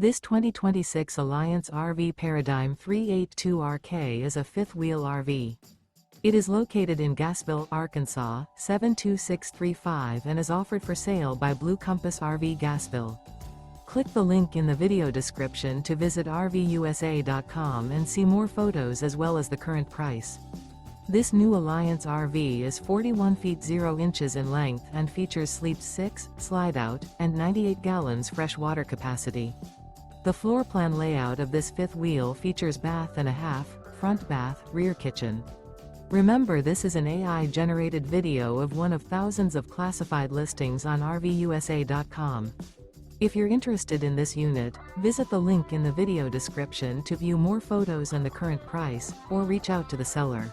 This 2026 Alliance RV Paradigm 382RK is a fifth-wheel RV. It is located in Gassville, Arkansas, 72635 and is offered for sale by Blue Compass RV Gassville. Click the link in the video description to visit RVUSA.com and see more photos as well as the current price. This new Alliance RV is 41 feet 0 inches in length and features sleep 6, slide-out, and 98 gallons fresh water capacity. The floor plan layout of this fifth wheel features bath and a half, front bath, rear kitchen. Remember, this is an AI-generated video of one of thousands of classified listings on RVUSA.com. If you're interested in this unit, visit the link in the video description to view more photos and the current price, or reach out to the seller.